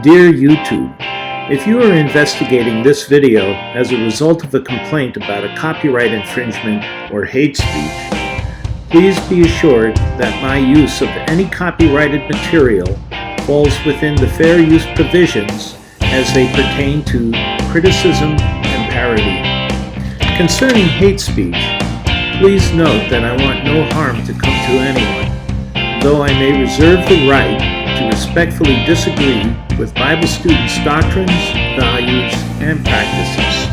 Dear YouTube, if you are investigating this video as a result of a complaint about a copyright infringement or hate speech, please be assured that my use of any copyrighted material falls within the fair use provisions as they pertain to criticism and parody. Concerning hate speech, please note that I want no harm to come to anyone, though I may reserve the right to respectfully disagree with Bible students' doctrines, values, and practices.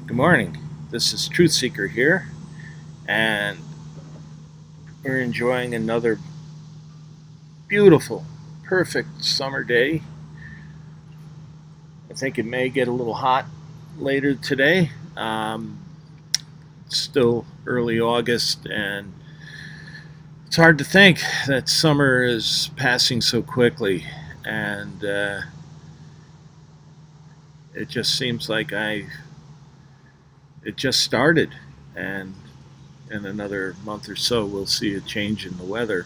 Good morning. This is Truth Seeker here, and we're enjoying another beautiful, perfect summer day. I think it may get a little hot later today. It's still early August, and it's hard to think that summer is passing so quickly, and it just seems like it just started, and in another month or so we'll see a change in the weather.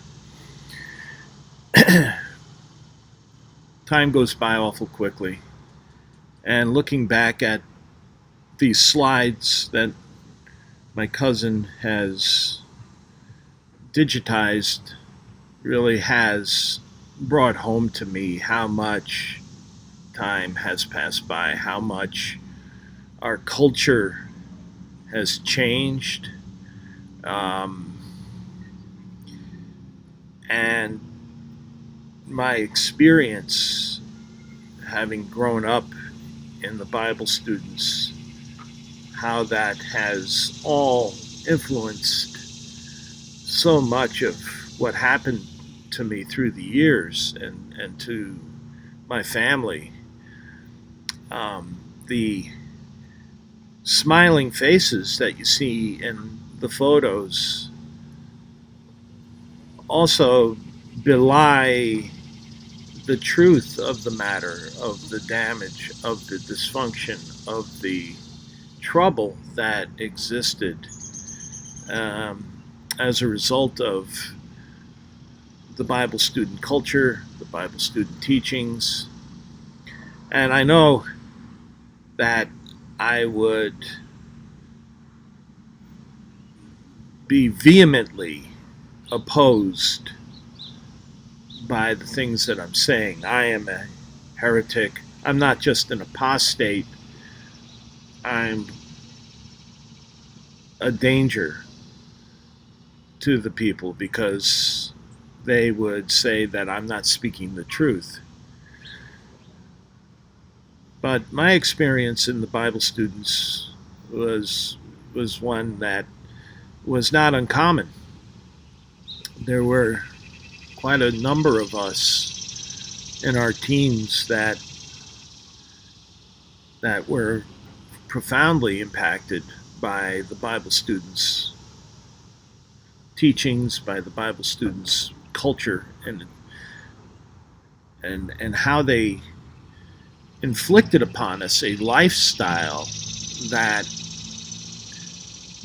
Time goes by awful quickly, and looking back at these slides that my cousin has digitized really has brought home to me how much time has passed by, how much our culture has changed, and my experience having grown up in the Bible students, how that has all influenced so much of what happened to me through the years and to my family. The smiling faces that you see in the photos also belie the truth of the matter, of the damage, of the dysfunction, of the trouble that existed as a result of the Bible student culture, the Bible student teachings. And I know that I would be vehemently opposed by the things that I'm saying. I am a heretic. I'm not just an apostate. I'm a danger to the people because they would say that I'm not speaking the truth. But my experience in the Bible students was one that was not uncommon. There were quite a number of us in our teens that were profoundly impacted by the Bible students' teachings, by the Bible students' culture, and how they inflicted upon us a lifestyle that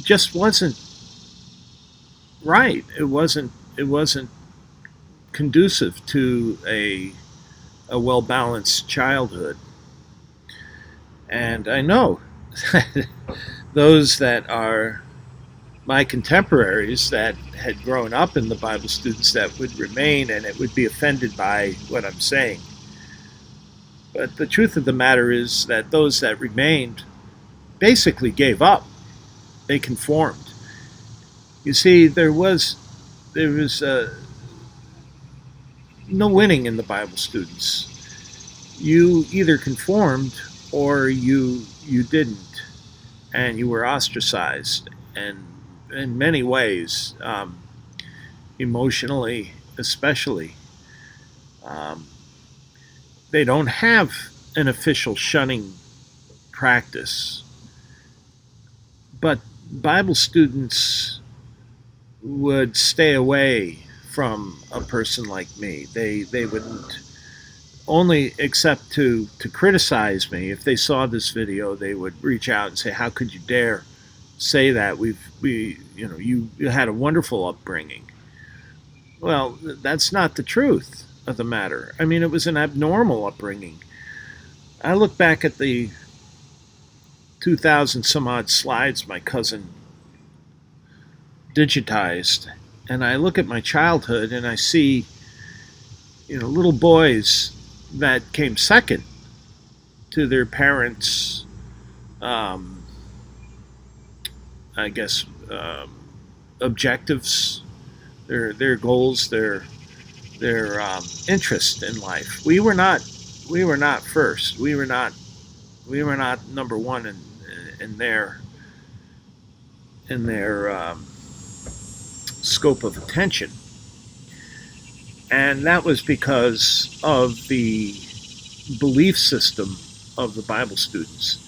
just wasn't right. It wasn't conducive to a well-balanced childhood. And I know those that are my contemporaries that had grown up in the Bible students that would remain, and it would be offended by what I'm saying. But the truth of the matter is that those that remained basically gave up. They conformed. You see, there was no winning in the Bible students. You either conformed or you didn't, and you were ostracized, and in many ways, emotionally especially. They don't have an official shunning practice, but Bible students would stay away from a person like me. They wouldn't only accept to criticize me. If they saw this video, they would reach out and say, "How could you dare say that? You had a wonderful upbringing." Well, that's not the truth of the matter. I mean, it was an abnormal upbringing. I look back at the 2,000 some odd slides my cousin digitized, and I look at my childhood and I see, little boys that came second to their parents, um, I guess, objectives, their goals, their interest in life. We were not first. We were not number one in their scope of attention. And that was because of the belief system of the Bible students.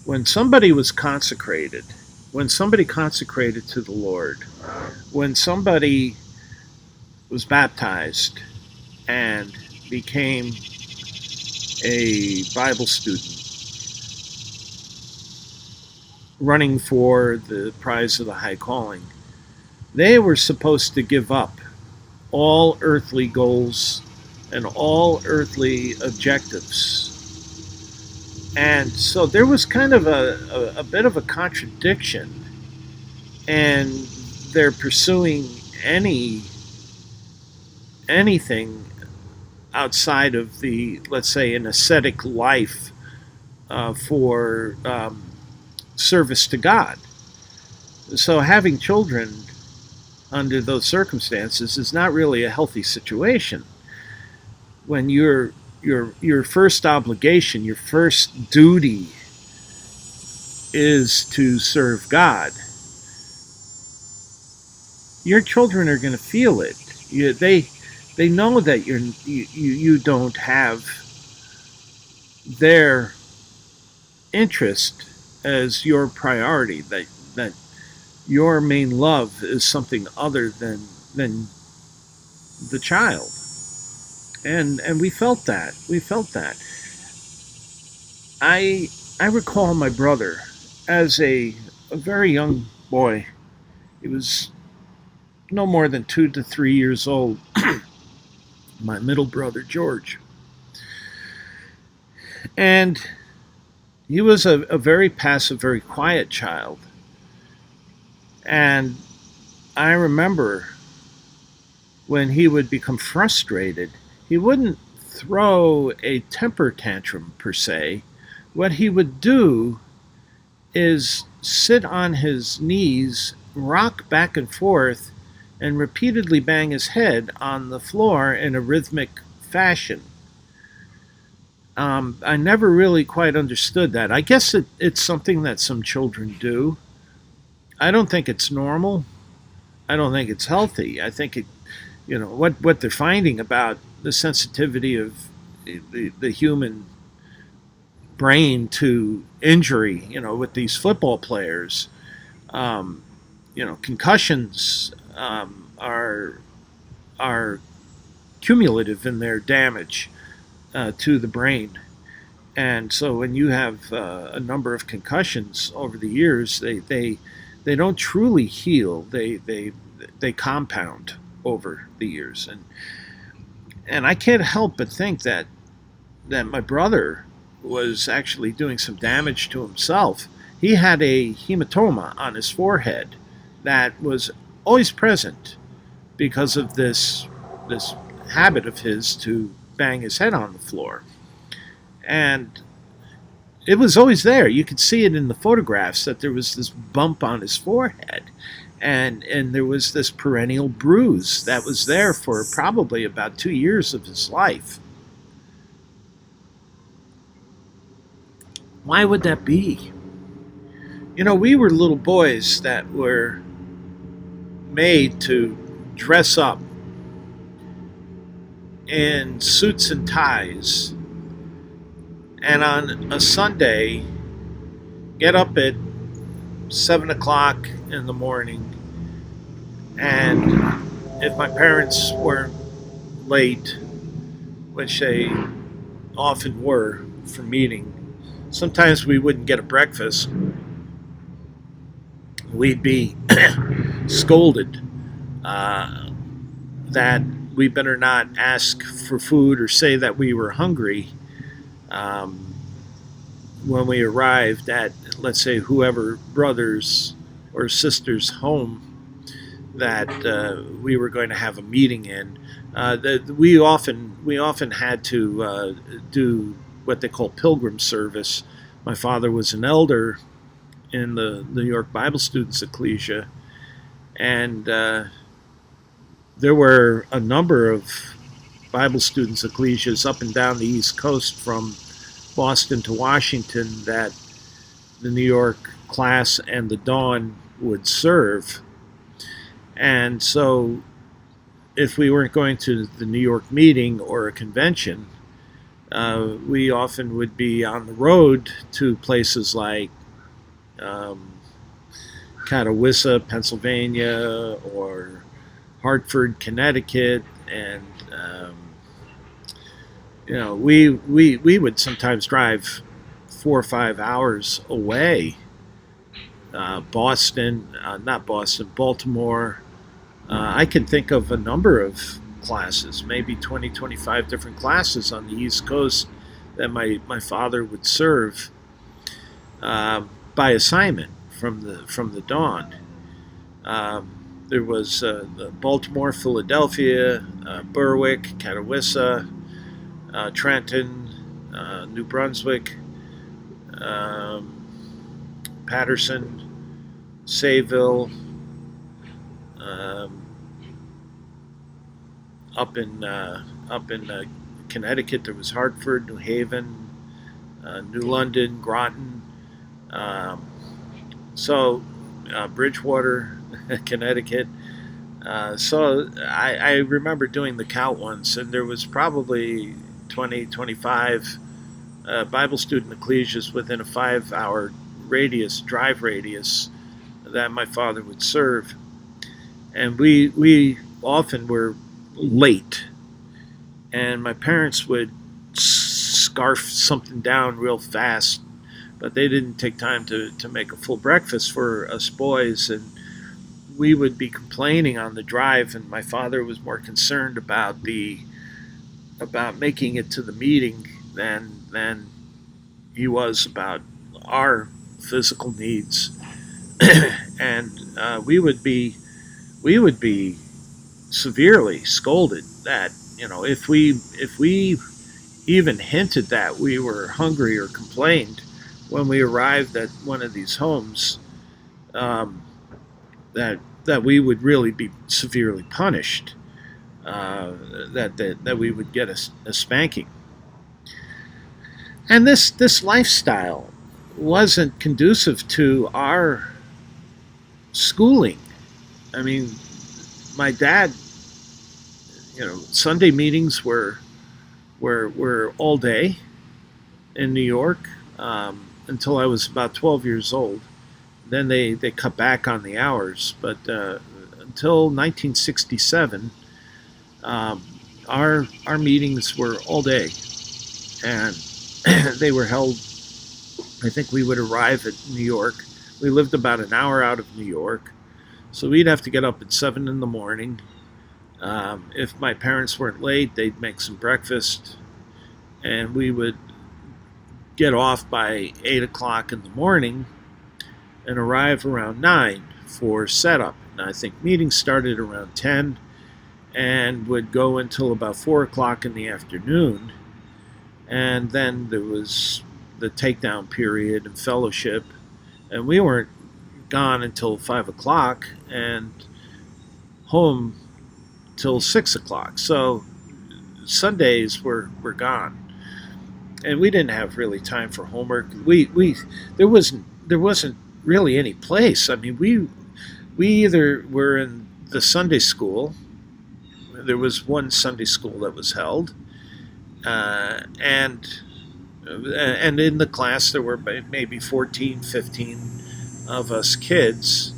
When somebody was consecrated, when somebody consecrated to the Lord, when somebody was baptized and became a Bible student running for the prize of the high calling, they were supposed to give up all earthly goals and all earthly objectives. And so there was kind of a bit of a contradiction, and they're pursuing anything outside of the, let's say, an ascetic life for service to God. So having children under those circumstances is not really a healthy situation. When your first obligation, your first duty is to serve God, your children are going to feel it. They know that you don't have their interest as your priority, that your main love is something other than the child. And we felt that. I recall my brother as a very young boy. He was no more than 2 to 3 years old. My middle brother, George. And he was a very passive, very quiet child. And I remember when he would become frustrated, he wouldn't throw a temper tantrum per se. What he would do is sit on his knees, rock back and forth, and repeatedly bang his head on the floor in a rhythmic fashion. I never really quite understood that. I guess it's something that some children do. I don't think it's normal. I don't think it's healthy. I think what they're finding about the sensitivity of the human brain to injury, with these football players, concussions are cumulative in their damage to the brain. And so when you have a number of concussions over the years, they don't truly heal. They compound over the years. And I can't help but think that my brother was actually doing some damage to himself. He had a hematoma on his forehead that was always present because of this habit of his to bang his head on the floor. And it was always there. You could see it in the photographs that there was this bump on his forehead. And there was this perennial bruise that was there for probably about 2 years of his life. Why would that be? We were little boys that were made to dress up in suits and ties, and on a Sunday get up at 7 o'clock in the morning, and if my parents weren't late, which they often were for meeting, sometimes we wouldn't get a breakfast. We'd be scolded that we better not ask for food or say that we were hungry when we arrived at, let's say, whoever brother's or sister's home that we were going to have a meeting in. We often had to do what they call pilgrim service. My father was an elder in the New York Bible Students Ecclesia, and there were a number of Bible Students Ecclesias up and down the East Coast from Boston to Washington that the New York class and the Dawn would serve. And so if we weren't going to the New York meeting or a convention, we often would be on the road to places like Catawissa, Pennsylvania, or Hartford, Connecticut, and we would sometimes drive 4 or 5 hours away. Baltimore. I can think of a number of classes, maybe 20, 25 different classes on the East Coast that my father would serve by assignment from the Dawn. There was Baltimore, Philadelphia, Berwick, Catawissa, Trenton, New Brunswick, Paterson, Sayville, up in Connecticut there was Hartford, New Haven, New London, Groton, Bridgewater, Connecticut. So I remember doing the count once, and there was probably 20, 25 Bible student ecclesias within a 5-hour drive radius that my father would serve. And we often were late, and my parents would scarf something down real fast, but they didn't take time to make a full breakfast for us boys, and we would be complaining on the drive, and my father was more concerned about making it to the meeting than he was about our physical needs. And we would be severely scolded that, if we even hinted that we were hungry or complained when we arrived at one of these homes, that we would really be severely punished, that we would get a spanking. And this lifestyle wasn't conducive to our schooling. I mean, my dad, Sunday meetings were all day in New York until I was about 12 years old. Then they cut back on the hours, but until 1967, our meetings were all day, and they were held. I think we would arrive at New York. We lived about an hour out of New York, so we'd have to get up at 7 in the morning. If my parents weren't late, they'd make some breakfast, and we would get off by 8 o'clock in the morning and arrive around 9 for setup. And I think meetings started around 10 and would go until about 4 o'clock in the afternoon. And then there was the takedown period and fellowship, and we weren't gone until 5 o'clock and home till 6 o'clock. So Sundays were gone, and we didn't have really time for homework. There wasn't really any place. I mean, we either were in the Sunday school. There was one Sunday school that was held, and in the class there were maybe 14, 15 of us kids,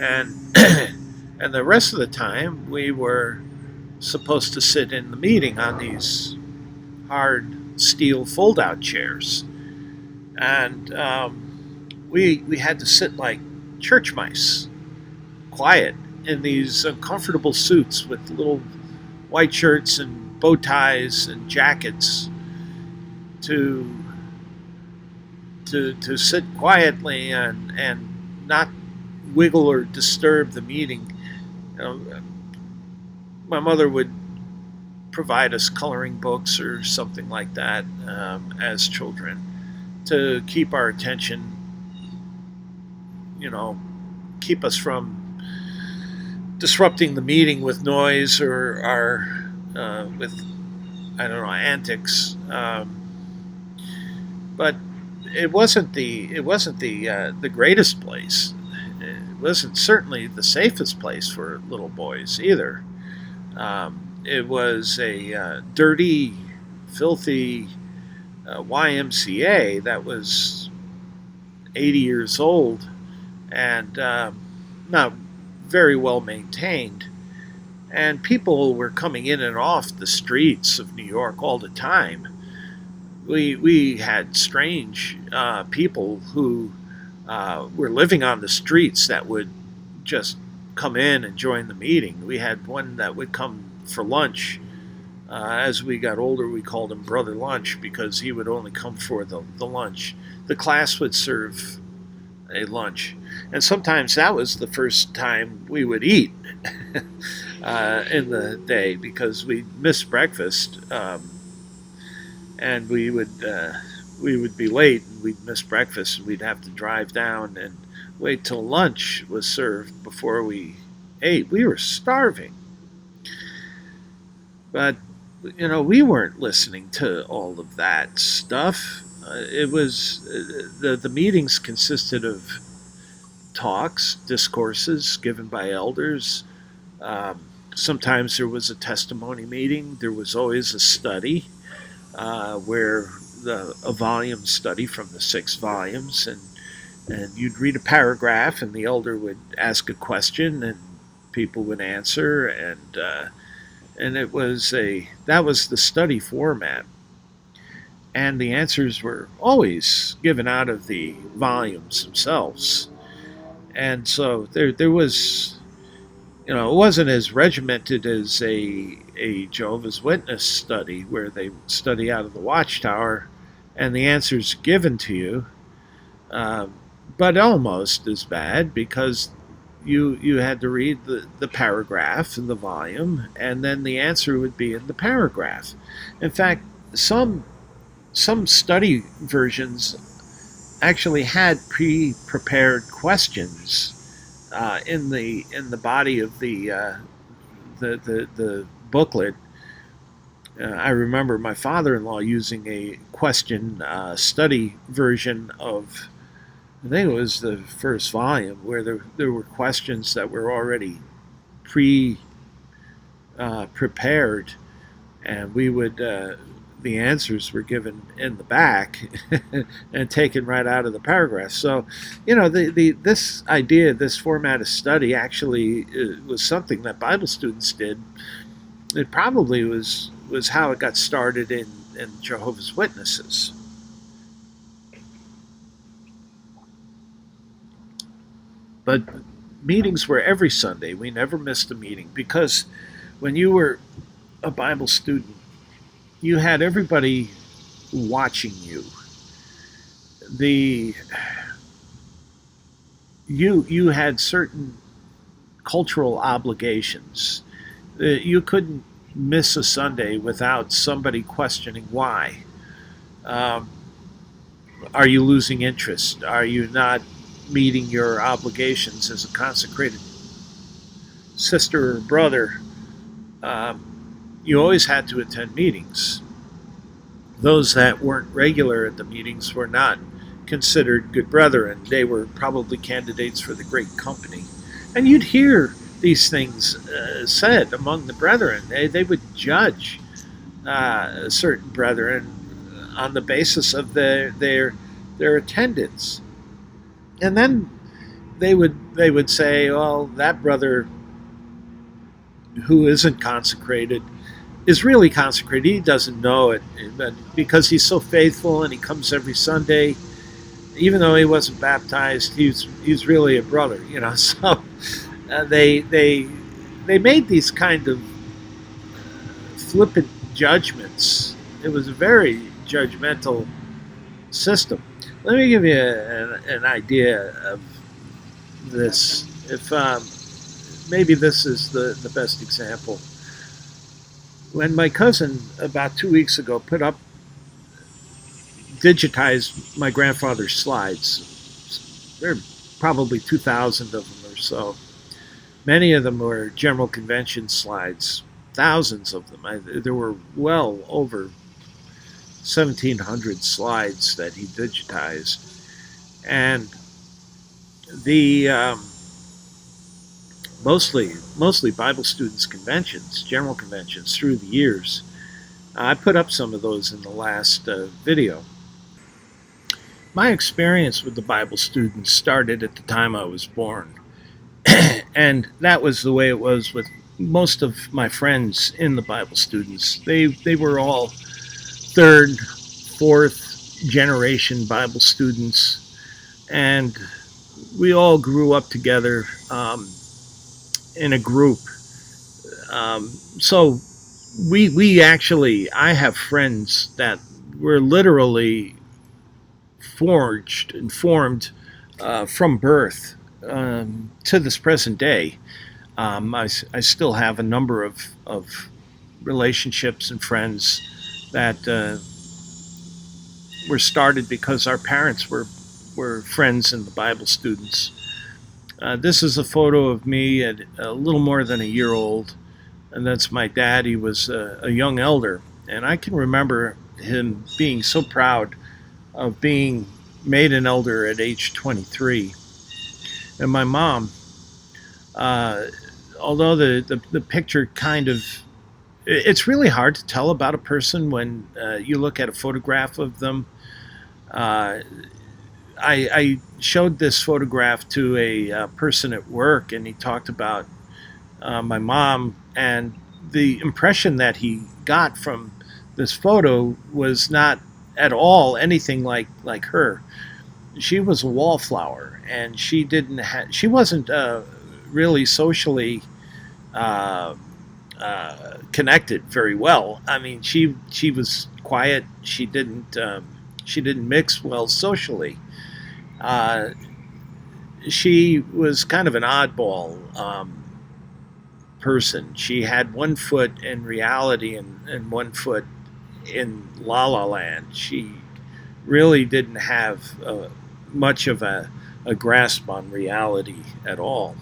and and the rest of the time we were supposed to sit in the meeting on these hard steel fold-out chairs, and we had to sit like church mice, quiet, in these uncomfortable suits with little white shirts and bow ties and jackets to sit quietly and not wiggle or disturb the meeting. My mother would provide us coloring books or something like that as children to keep our attention, keep us from disrupting the meeting with noise or with antics. But it wasn't the greatest place. It wasn't certainly the safest place for little boys either. It was a dirty, filthy YMCA that was 80 years old and not very well maintained. And people were coming in and off the streets of New York all the time. We had strange people who were living on the streets that would just come in and join the meeting. We had one that would come for lunch. As we got older, we called him Brother Lunch because he would only come for the lunch. The class would serve a lunch. And sometimes that was the first time we would eat in the day because we missed breakfast. And we would be late and we'd miss breakfast and we'd have to drive down and wait till lunch was served before we ate. We were starving. But, we weren't listening to all of that stuff. It was, the meetings consisted of talks, discourses given by elders. Sometimes there was a testimony meeting. There was always a study where a volume study from the 6 volumes, and you'd read a paragraph and the elder would ask a question and people would answer, and that was the study format, and the answers were always given out of the volumes themselves. And so there was, it wasn't as regimented as a Jehovah's Witness study where they study out of the Watchtower and the answers given to you, but almost as bad because you had to read the paragraph in the volume and then the answer would be in the paragraph. In fact, some study versions actually had pre-prepared questions in the body of the booklet. I remember my father-in-law using a question study version of, I think it was the first volume, where there were questions that were already prepared, and we would the answers were given in the back and taken right out of the paragraph. So, this idea, this format of study actually was something that Bible students did. It probably was how it got started in Jehovah's Witnesses. But meetings were every Sunday. We never missed a meeting because when you were a Bible student, you had everybody watching you. You had certain cultural obligations. You couldn't miss a Sunday without somebody questioning why. Are you losing interest? Are you not meeting your obligations as a consecrated sister or brother? You always had to attend meetings. Those that weren't regular at the meetings were not considered good brethren. They were probably candidates for the great company. And you'd hear these things said among the brethren. They would judge certain brethren on the basis of their attendance. And then they would say, well, that brother who isn't consecrated is really consecrated. He doesn't know it, but because he's so faithful and he comes every Sunday, even though he wasn't baptized, he's really a brother, you know. So they made these kind of flippant judgments. It was a very judgmental system. Let me give you an idea of this. If maybe this is the best example. When my cousin about 2 weeks ago digitized my grandfather's slides, there are probably 2,000 of them or so. Many of them were General Convention slides, thousands of them. There were well over 1,700 slides that he digitized. And the mostly Bible students conventions, general conventions through the years. I put up some of those in the last video. My experience with the Bible students started at the time I was born. And that was the way it was with most of my friends in the Bible students. They were all third, fourth generation Bible students, and we all grew up together in a group. So we actually, I have friends that were literally forged and formed from birth to this present day. I still have a number of relationships and friends that were started because our parents were friends in the Bible students. This is a photo of me at a little more than a year old, and that's my dad. He was a young elder, and I can remember him being so proud of being made an elder at age 23. And my mom, although the picture kind of, it's really hard to tell about a person when you look at a photograph of them. I showed this photograph to a person at work, and he talked about my mom, and the impression that he got from this photo was not at all anything like her. She was a wallflower, and she wasn't really socially connected very well. I mean, she was quiet. She didn't mix well socially. She was kind of an oddball person. She had one foot in reality and one foot in La La Land. She really didn't have much of a grasp on reality at all.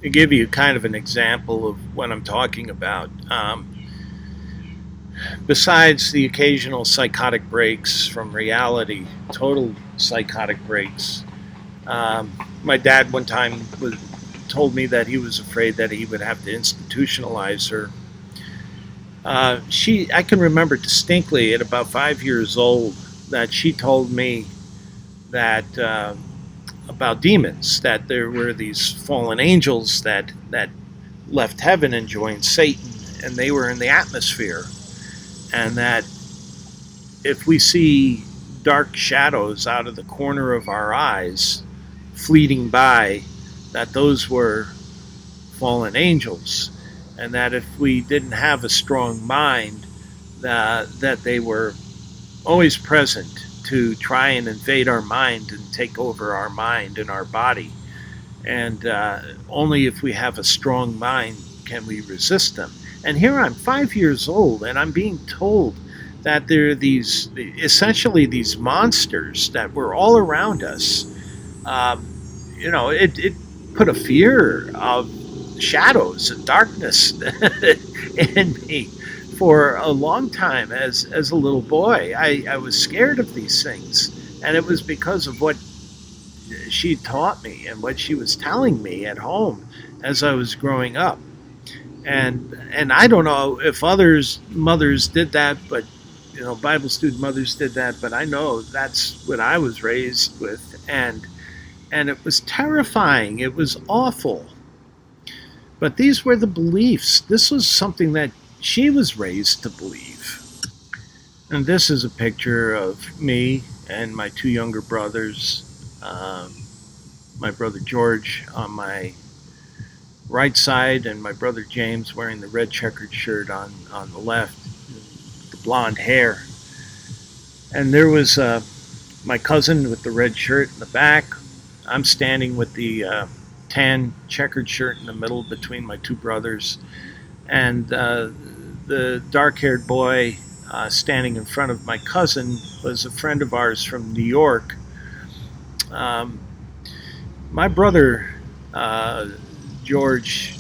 To give you kind of an example of what I'm talking about, besides the occasional psychotic breaks from reality, total psychotic breaks, my dad one time told me that he was afraid that he would have to institutionalize her. I can remember distinctly at about 5 years old that she told me that about demons, that there were these fallen angels that left heaven and joined Satan, and they were in the atmosphere, and that if we see dark shadows out of the corner of our eyes fleeting by, that those were fallen angels, and that if we didn't have a strong mind, that they were always present to try and invade our mind and take over our mind and our body. And only if we have a strong mind can we resist them. And here I'm 5 years old, and I'm being told that there are essentially these monsters that were all around us. It put a fear of shadows and darkness in me for a long time as a little boy. I was scared of these things, and it was because of what she taught me and what she was telling me at home as I was growing up. And I don't know if mothers did that, but Bible student mothers did that, but I know that's what I was raised with. And And it was terrifying. It was awful. But these were the beliefs. This was something that she was raised to believe. And this is a picture of me and my two younger brothers. My brother George on my right side, and my brother James wearing the red checkered shirt on the left, the blonde hair. And there was my cousin with the red shirt in the back. I'm standing with the tan checkered shirt in the middle between my two brothers. And the dark-haired boy standing in front of my cousin was a friend of ours from New York. My brother George,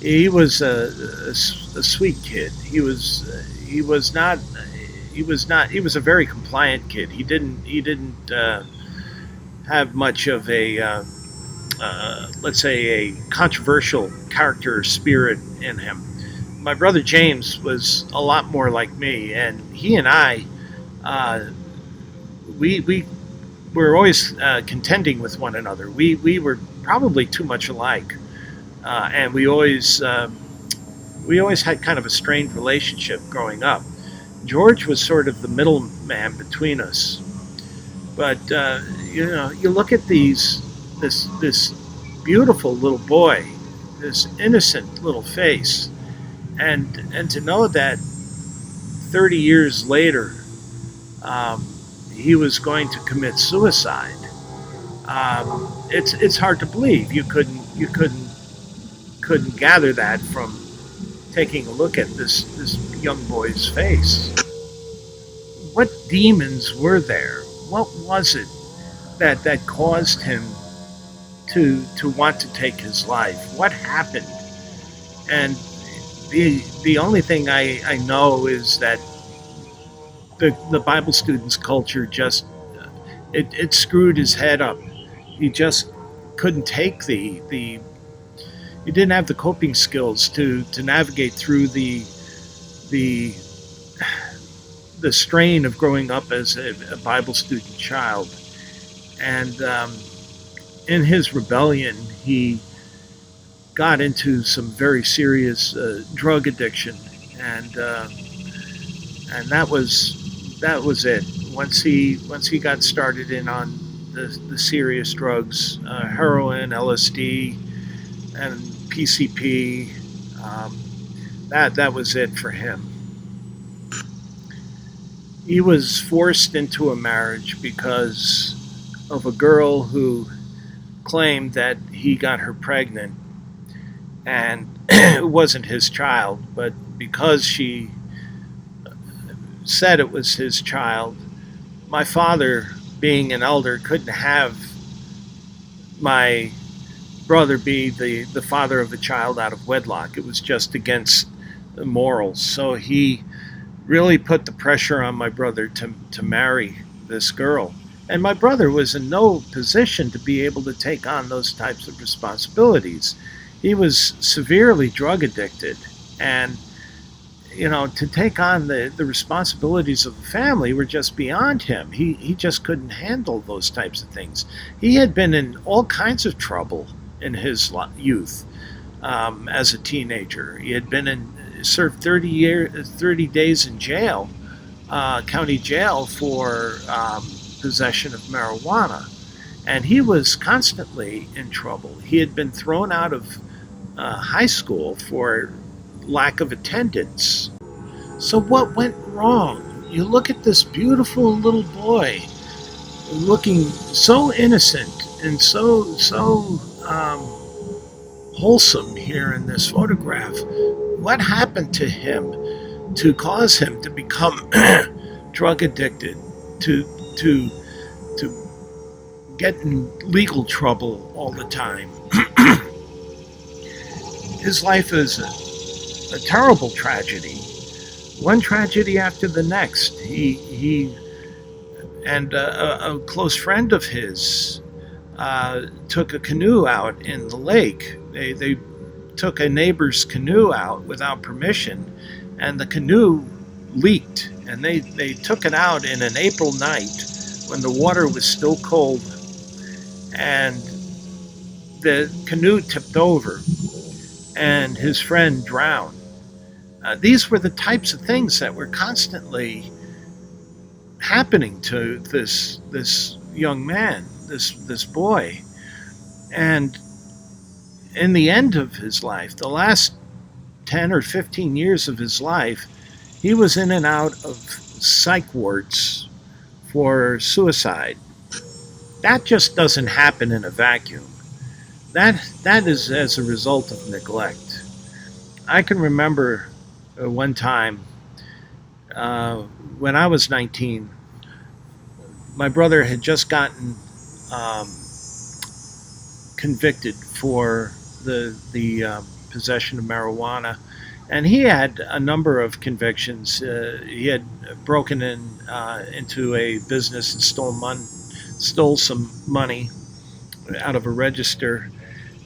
he was a sweet kid. He was a very compliant kid. He didn't have much of a let's say a controversial character or spirit in him. My brother James was a lot more like me, and he and I, we were always contending with one another. We were probably too much alike, and we always had kind of a strained relationship growing up. George was sort of the middleman between us, but you look at this beautiful little boy, this innocent little face, and to know that 30 years later he was going to commit suicide. It's hard to believe. You couldn't gather that from taking a look at this young boy's face. What demons were there? What was it that caused him to want to take his life? What happened? And the only thing I know is that the Bible student's culture just it screwed his head up. He just couldn't take he didn't have the coping skills to navigate through the strain of growing up as a Bible student child. And in his rebellion, he got into some very serious drug addiction, and that was it. Once he got started in on the serious drugs, heroin, LSD, and PCP, that was it for him. He was forced into a marriage because of a girl who claimed that he got her pregnant, and it wasn't his child, but because she said it was his child, my father, being an elder, couldn't have my brother be the father of a child out of wedlock. It was just against the morals. So he really put the pressure on my brother to marry this girl. And my brother was in no position to be able to take on those types of responsibilities. He was severely drug addicted, and to take on the responsibilities of the family were just beyond him. He just couldn't handle those types of things. He had been in all kinds of trouble in his youth as a teenager. He had served 30 days in jail, county jail, for possession of marijuana, and he was constantly in trouble. He had been thrown out of high school for lack of attendance. So what went wrong? You look at this beautiful little boy looking so innocent and so wholesome here in this photograph. What happened to him to cause him to become drug addicted, to get in legal trouble all the time? His life is a terrible tragedy, one tragedy after the next. He and a close friend of his took a canoe out in the lake. They took a neighbor's canoe out without permission, and the canoe leaked, and they took it out in an April night when the water was still cold, and the canoe tipped over and his friend drowned. These were the types of things that were constantly happening to this young man, this boy. And in the end of his life, the last 10 or 15 years of his life, he was in and out of psych wards for suicide. That just doesn't happen in a vacuum. That is as a result of neglect. I can remember one time uh, when I was 19, my brother had just gotten um, convicted for the possession of marijuana, and he had a number of convictions. He had broken into a business and stole some money out of a register,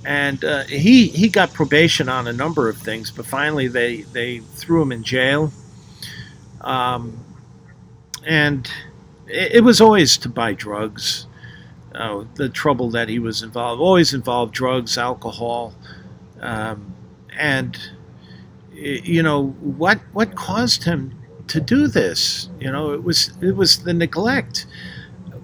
and he got probation on a number of things, but finally they threw him in jail, um, and it was always to buy drugs. The trouble that he was involved always involved drugs, alcohol, um, and what caused him to do this. It was the neglect.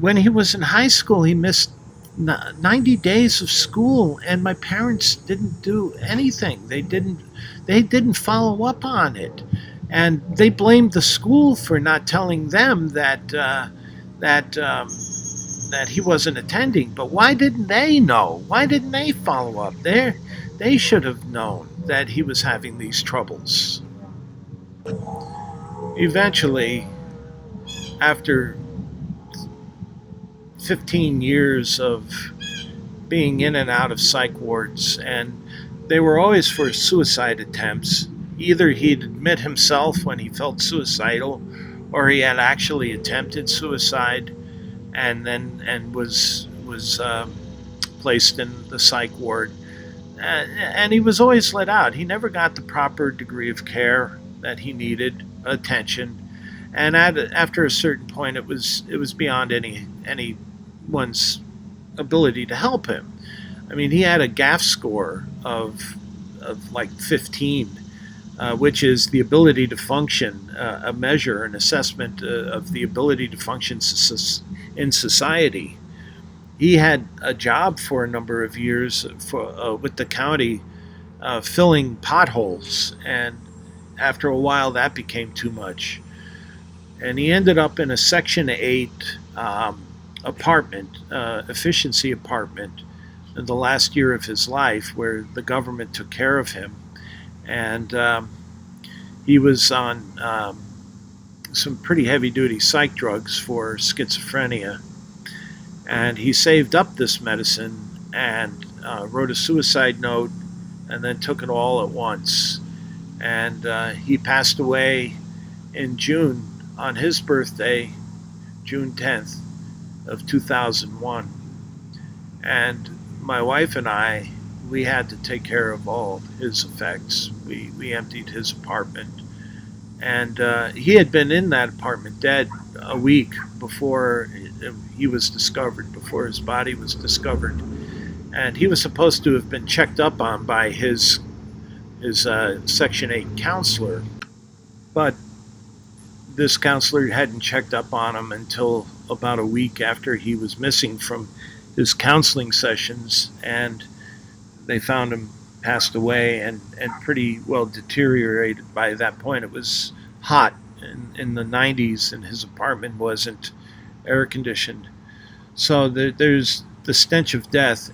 When he was in high school, he missed 90 days of school, and my parents didn't do anything. They didn't follow up on it, and they blamed the school for not telling them that he wasn't attending. But why didn't they know? Why didn't they follow up? They should have known that he was having these troubles. Eventually, after 15 years of being in and out of psych wards, and they were always for suicide attempts. Either he'd admit himself when he felt suicidal, or he had actually attempted suicide, and was placed in the psych ward. And he was always let out. He never got the proper degree of care that he needed, attention, and after a certain point, it was beyond anyone's ability to help him. I mean, he had a GAF score of like 15, which is the ability to function, a measure, an assessment of the ability to function in society. He had a job for a number of years with the county, filling potholes, and after a while that became too much. And he ended up in a Section 8 apartment, efficiency apartment, in the last year of his life, where the government took care of him. And he was on some pretty heavy duty psych drugs for schizophrenia. And he saved up this medicine and wrote a suicide note and then took it all at once. And he passed away in June, on his birthday, June 10th of 2001. And my wife and I, we had to take care of all his effects. We emptied his apartment. And he had been in that apartment dead a week before he was discovered, before his body was discovered. And he was supposed to have been checked up on by his Section 8 counselor. But this counselor hadn't checked up on him until about a week after he was missing from his counseling sessions, and they found him passed away and pretty well deteriorated by that point. It was hot in the 90s, and his apartment wasn't air conditioned. So there's the stench of death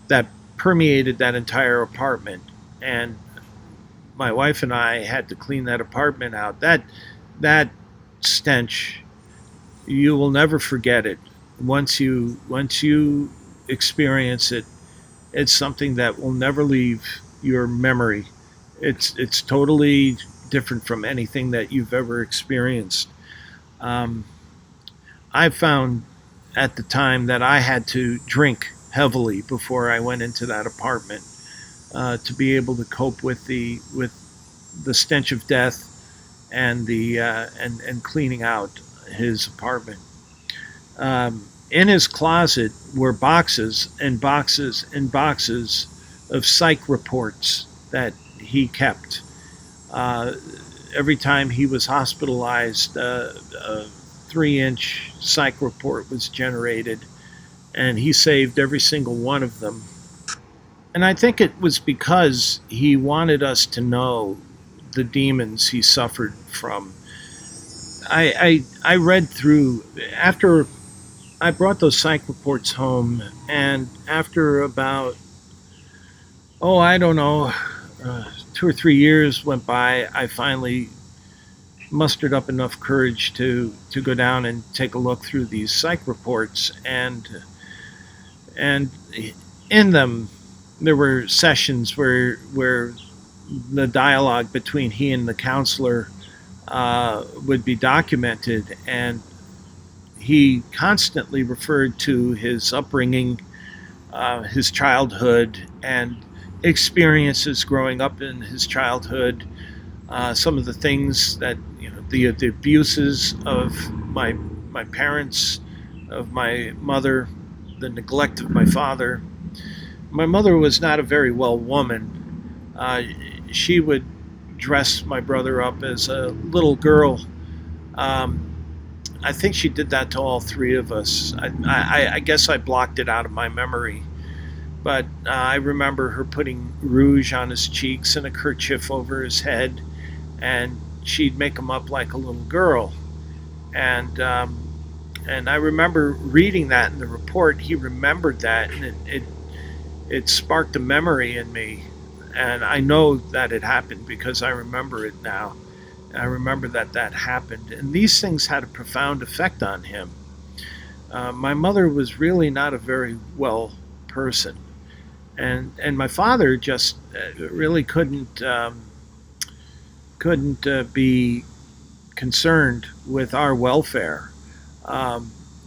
that permeated that entire apartment. And my wife and I had to clean that apartment out. That stench, you will never forget it. Once you experience it, it's something that will never leave your memory. It's totally different from anything that you've ever experienced. I found at the time that I had to drink heavily before I went into that apartment to be able to cope with the stench of death and the and cleaning out his apartment. In his closet were boxes and boxes and boxes of psych reports that he kept. Uh, every time he was hospitalized, a 3-inch psych report was generated, and he saved every single one of them. And I think it was because he wanted us to know the demons he suffered from. I read through, after I brought those psych reports home, and after about, I don't know, 2 or 3 years went by, I finally mustered up enough courage to go down and take a look through these psych reports, and in them there were sessions where the dialogue between he and the counselor would be documented, and he constantly referred to his upbringing, his childhood, and experiences growing up in his childhood. Some of the things that, the abuses of my parents, of my mother, the neglect of my father. My mother was not a very well woman. She would dress my brother up as a little girl. Um, I think she did that to all three of us. I guess I blocked it out of my memory. But I remember her putting rouge on his cheeks and a kerchief over his head, and she'd make him up like a little girl. And I remember reading that in the report. He remembered that, and it sparked a memory in me. And I know that it happened because I remember it now. I remember that happened. And these things had a profound effect on him. My mother was really not a very well person. And my father just really couldn't be concerned with our welfare.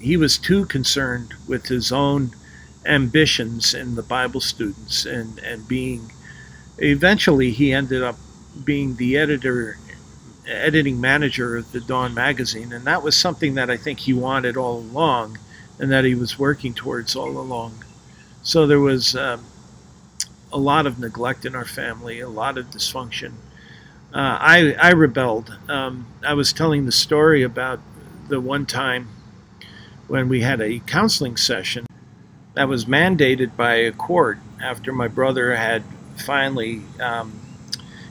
He was too concerned with his own ambitions in the Bible students, and being, eventually he ended up being the editing manager of the Dawn magazine, and that was something that I think he wanted all along, and that he was working towards all along. So there was a lot of neglect in our family, a lot of dysfunction. I rebelled. I was telling the story about the one time when we had a counseling session that was mandated by a court after my brother had finally,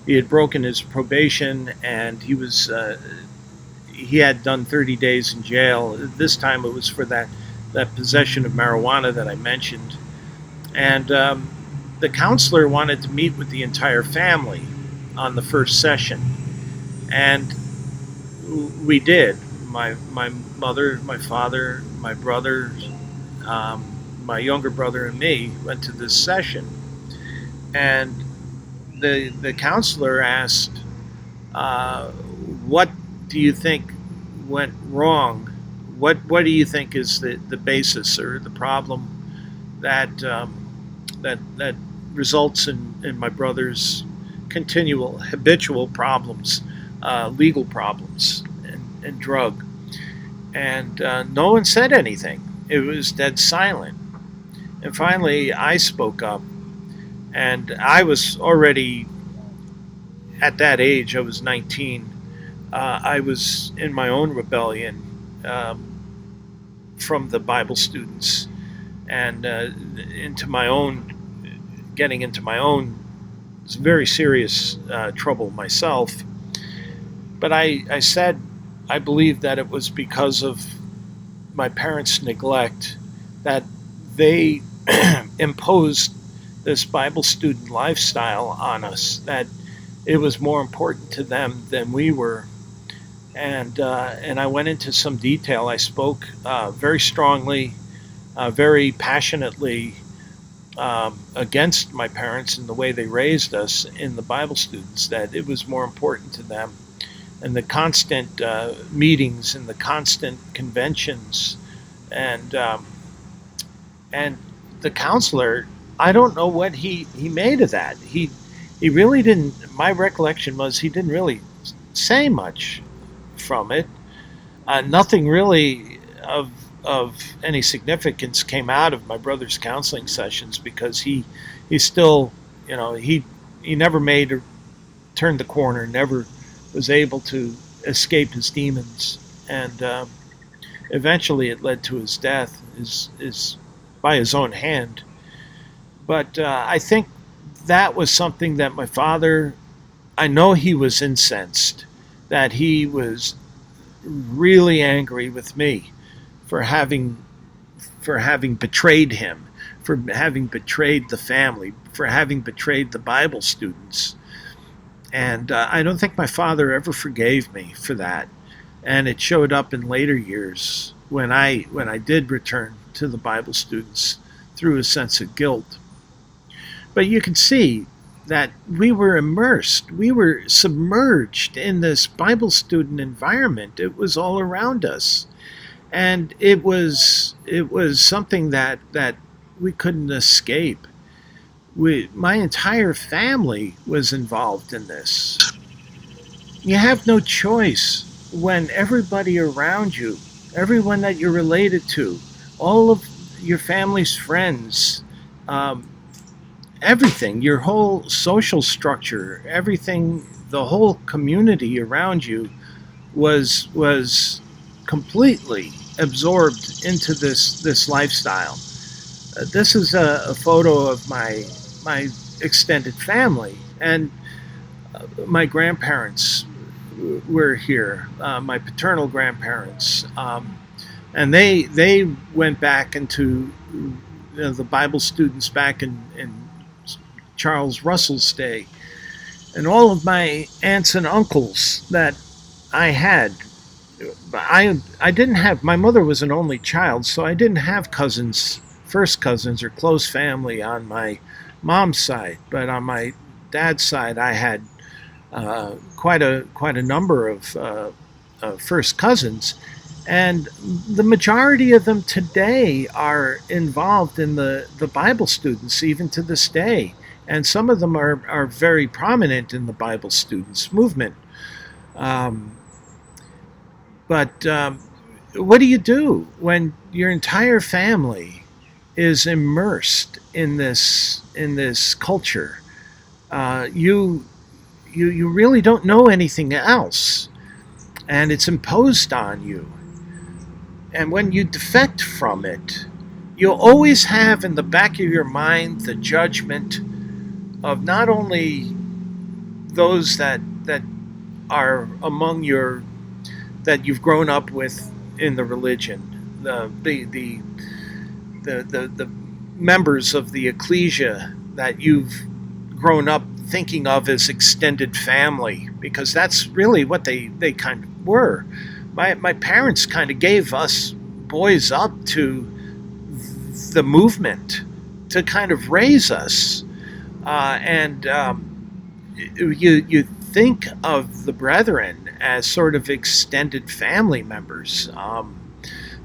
he had broken his probation, and he had done 30 days in jail. This time it was for that possession of marijuana that I mentioned. And the counselor wanted to meet with the entire family on the first session, and we did. My mother, my father, my brother, my younger brother, and me went to this session. And the counselor asked, "What do you think went wrong? What do you think is the basis or the problem that that results in my brother's continual habitual problems, legal problems, and drug?" And no one said anything. It was dead silent. And finally, I spoke up, and I was already, at that age, I was 19. I was in my own rebellion from the Bible students, and getting into my own very serious trouble myself. But I said I believe that it was because of my parents' neglect that they imposed this Bible student lifestyle on us, that it was more important to them than we were. And I went into some detail. I spoke very strongly, very passionately against my parents and the way they raised us in the Bible students, that it was more important to them. And the constant meetings and the constant conventions, and the counselor, I don't know what he made of that. He really didn't. My recollection was he didn't really say much from it. Nothing really of of any significance came out of my brother's counseling sessions, because he still, he never turned the corner, never was able to escape his demons, and eventually it led to his death, is by his own hand. But I think that was something that my father, I know he was incensed, that he was really angry with me for having betrayed him, for having betrayed the family, for having betrayed the Bible students. And I don't think my father ever forgave me for that. And it showed up in later years when I did return to the Bible students through a sense of guilt. But you can see that we were immersed, we were submerged in this Bible student environment. It was all around us. And it was something that we couldn't escape. My entire family was involved in this. You have no choice when everybody around you, everyone that you're related to, all of your family's friends, everything, your whole social structure, everything, the whole community around you was completely absorbed into this lifestyle. This is a photo of my extended family, and my grandparents were here, my paternal grandparents, and they went back into the Bible students back in Charles Russell's day, and all of my aunts and uncles that I had. I didn't have, my mother was an only child, so I didn't have cousins, first cousins or close family on my mom's side, but on my dad's side I had quite a number of first cousins, and the majority of them today are involved in the Bible students even to this day, and some of them are very prominent in the Bible students movement. But what do you do when your entire family is immersed in this culture? You really don't know anything else, and it's imposed on you. And when you defect from it, you'll always have in the back of your mind the judgment of not only those that are among your, that you've grown up with in the religion, the members of the ecclesia that you've grown up thinking of as extended family, because that's really what they kind of were. My parents kind of gave us boys up to the movement to kind of raise us, and you think of the brethren as sort of extended family members.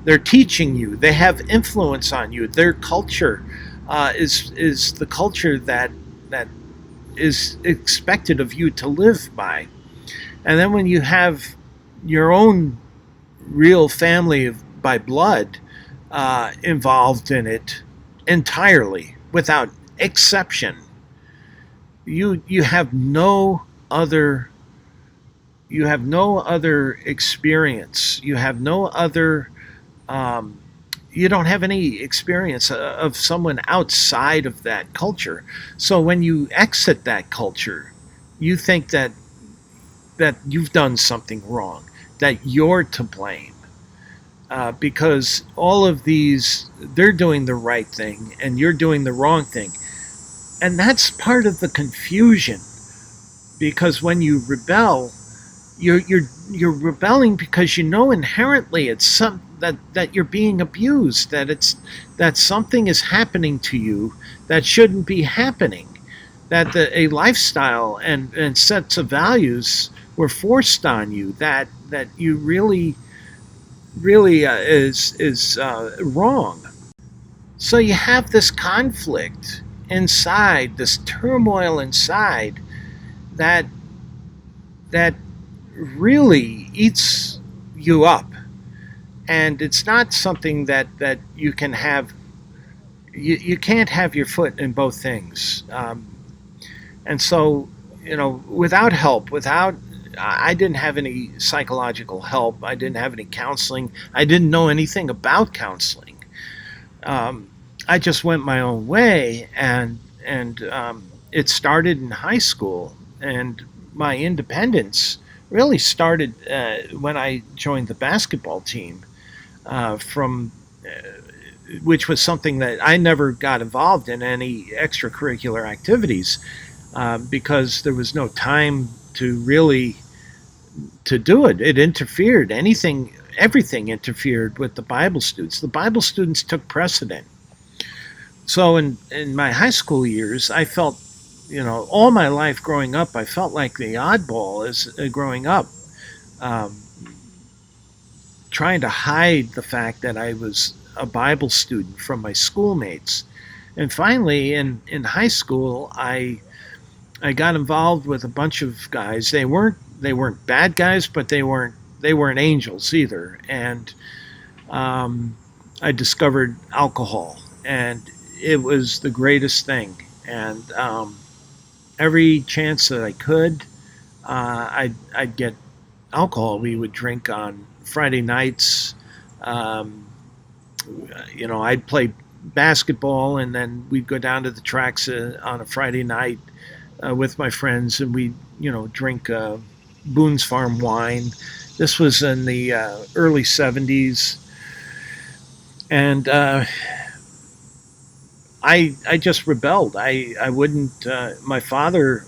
They're teaching you, they have influence on you. Their culture is the culture that is expected of you to live by. And then when you have your own real family by blood involved in it entirely, without exception, you have no other experience. You have no other you don't have any experience of someone outside of that culture. So when you exit that culture, you think that you've done something wrong, that you're to blame, because all of these, they're doing the right thing and you're doing the wrong thing. And that's part of the confusion, because when you rebel, you're rebelling because you know inherently it's that you're being abused, that something is happening to you that shouldn't be happening, that a lifestyle and sets of values were forced on you that you really is wrong. So you have this conflict inside, this turmoil inside that really eats you up. and it's not something that you can have. You can't have your foot in both things. And so, without help, I didn't have any psychological help. I didn't have any counseling. I didn't know anything about counseling. Um, I just went my own way, and it started in high school, and my independence really started when I joined the basketball team. From Which was something that I never got involved in any extracurricular activities because there was no time to really to do it. It interfered. Everything interfered with the Bible students. The Bible students took precedent. So in my high school years, I felt, all my life growing up, I felt like the oddball as growing up, um, trying to hide the fact that I was a Bible student from my schoolmates. And finally, in high school, I got involved with a bunch of guys. They weren't bad guys, but they weren't angels either. And I discovered alcohol, and it was the greatest thing. And every chance that I could, I'd get alcohol. We would drink on Friday nights. Um, I'd play basketball, and then we'd go down to the tracks on a Friday night with my friends, and we, drink Boone's Farm wine. This was in the early '70s, and I just rebelled. I wouldn't. My father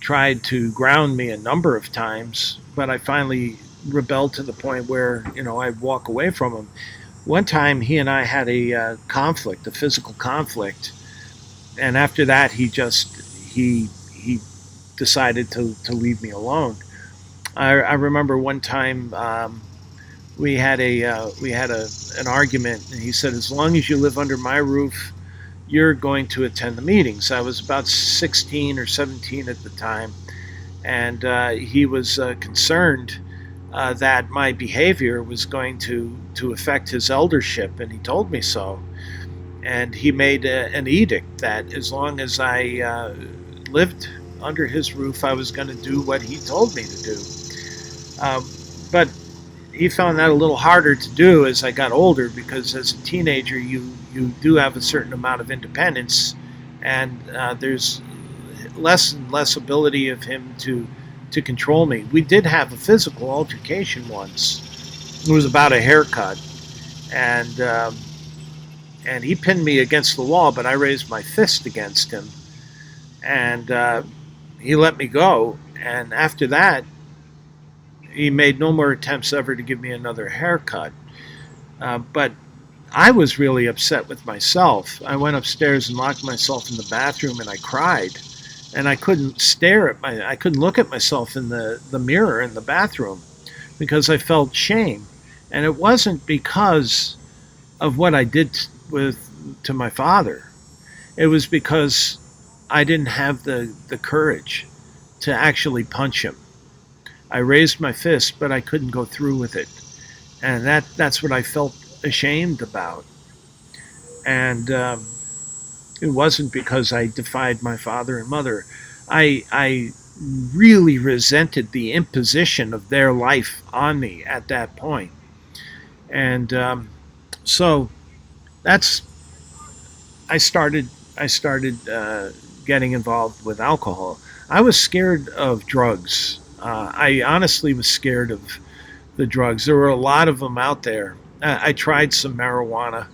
tried to ground me a number of times, but I finally rebelled to the point where I'd walk away from him. One time, he and I had a conflict, a physical conflict, and after that, he decided to leave me alone. I remember one time we had an argument, and he said, "As long as you live under my roof, you're going to attend the meetings." I was about 16 or 17 at the time, and he was concerned that my behavior was going to affect his eldership, and he told me so. And he made an edict that as long as I lived under his roof, I was going to do what he told me to do. But he found that a little harder to do as I got older, because as a teenager, you do have a certain amount of independence, and there's less and less ability of him to control me. We did have a physical altercation once. It was about a haircut, and he pinned me against the wall, but I raised my fist against him, and he let me go. And after that, he made no more attempts ever to give me another haircut. But I was really upset with myself. I went upstairs and locked myself in the bathroom, and I cried. And I couldn't I couldn't look at myself in the mirror in the bathroom because I felt shame. And it wasn't because of what I did to my father. It was because I didn't have the courage to actually punch him. I raised my fist, but I couldn't go through with it. And that's what I felt ashamed about. And it wasn't because I defied my father and mother. I really resented the imposition of their life on me at that point. And so that's I started getting involved with alcohol. I was scared of drugs. I honestly was scared of the drugs. There were a lot of them out there. I tried some marijuana,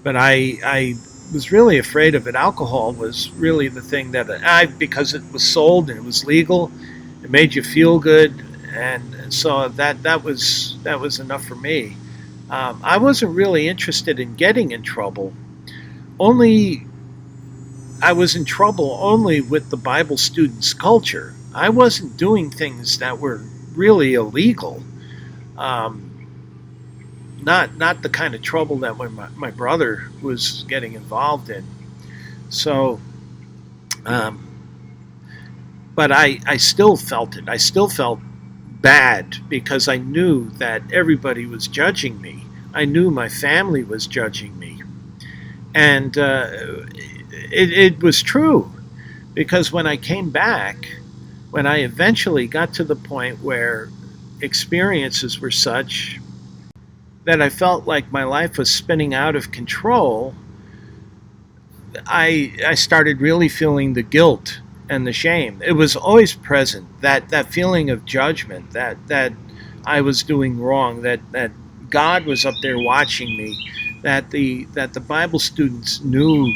but I was really afraid of it. Alcohol was really the thing because it was sold and it was legal, it made you feel good, and so that was enough for me. I wasn't really interested in getting in trouble. Only I was in trouble only with the Bible students' culture. I wasn't doing things that were really illegal. Um, not the kind of trouble that my brother was getting involved in. So, um, but I still felt it. I still felt bad because I knew that everybody was judging me. I knew my family was judging me. And it was true because when I came back, when I eventually got to the point where experiences were such that I felt like my life was spinning out of control, I started really feeling the guilt and the shame. It was always present, that feeling of judgment, that I was doing wrong, that God was up there watching me, that the Bible students knew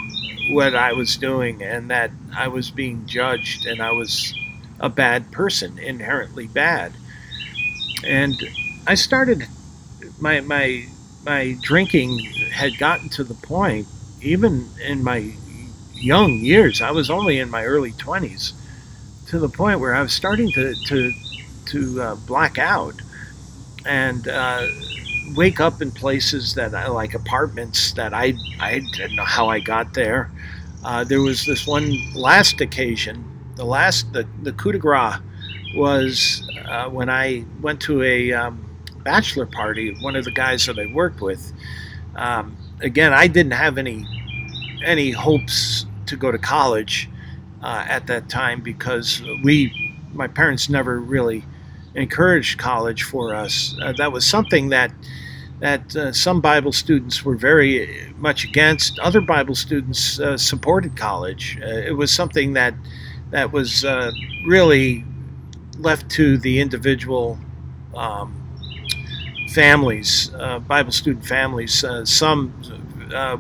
what I was doing, and that I was being judged, and I was a bad person, inherently bad. And I started my drinking had gotten to the point, even in my young years, I was only in my early 20s, to the point where I was starting to black out and wake up in places that I like, apartments that I didn't know how I got there. There was this one last occasion, the coup de grace was when I went to a bachelor party of one of the guys that I worked with. Again, I didn't have any hopes to go to college at that time because my parents never really encouraged college for us. That was something that some Bible students were very much against. Other Bible students supported college. It was something that was really left to the individual families, Bible student families. Some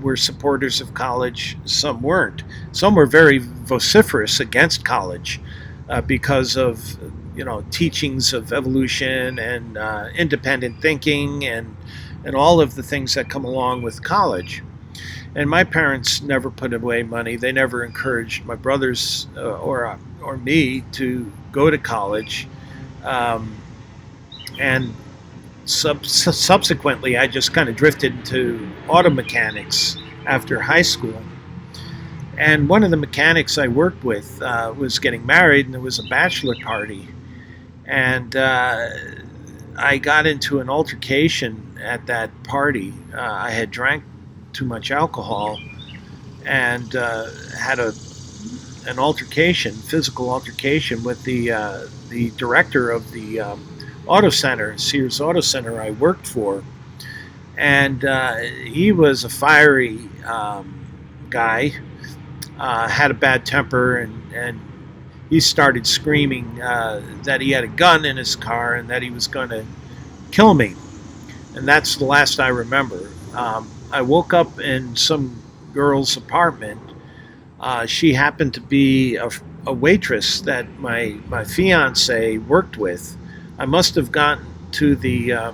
were supporters of college, some weren't. Some were very vociferous against college because of teachings of evolution and independent thinking and all of the things that come along with college. And my parents never put away money. They never encouraged my brothers or me to go to college. And subsequently, I just kind of drifted into auto mechanics after high school. And one of the mechanics I worked with was getting married, and there was a bachelor party. And I got into an altercation at that party. I had drank too much alcohol and had an altercation, physical altercation, with the director of the auto center, Sears Auto Center I worked for. And he was a fiery guy, had a bad temper, and he started screaming that he had a gun in his car and that he was going to kill me. And that's the last I remember. I woke up in some girl's apartment. She happened to be a waitress that my fiance worked with. I must have gotten to the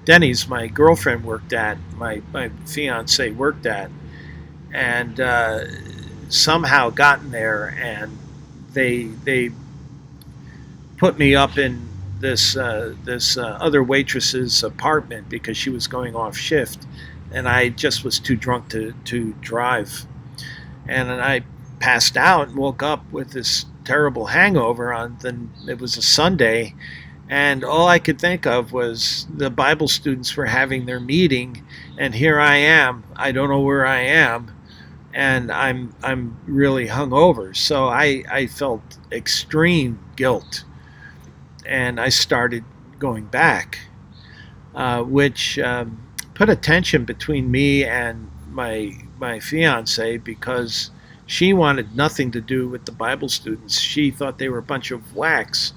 Denny's my girlfriend worked at, my fiance worked at, and somehow gotten there, and they put me up in this other waitress's apartment because she was going off shift, and I just was too drunk to drive, and then I passed out and woke up with this terrible hangover. It was a Sunday, and all I could think of was the Bible students were having their meeting, and here I am. I don't know where I am, and I'm really hungover. So I felt extreme guilt, and I started going back, which put a tension between me and my fiance, because she wanted nothing to do with the Bible students. She thought they were a bunch of whacks.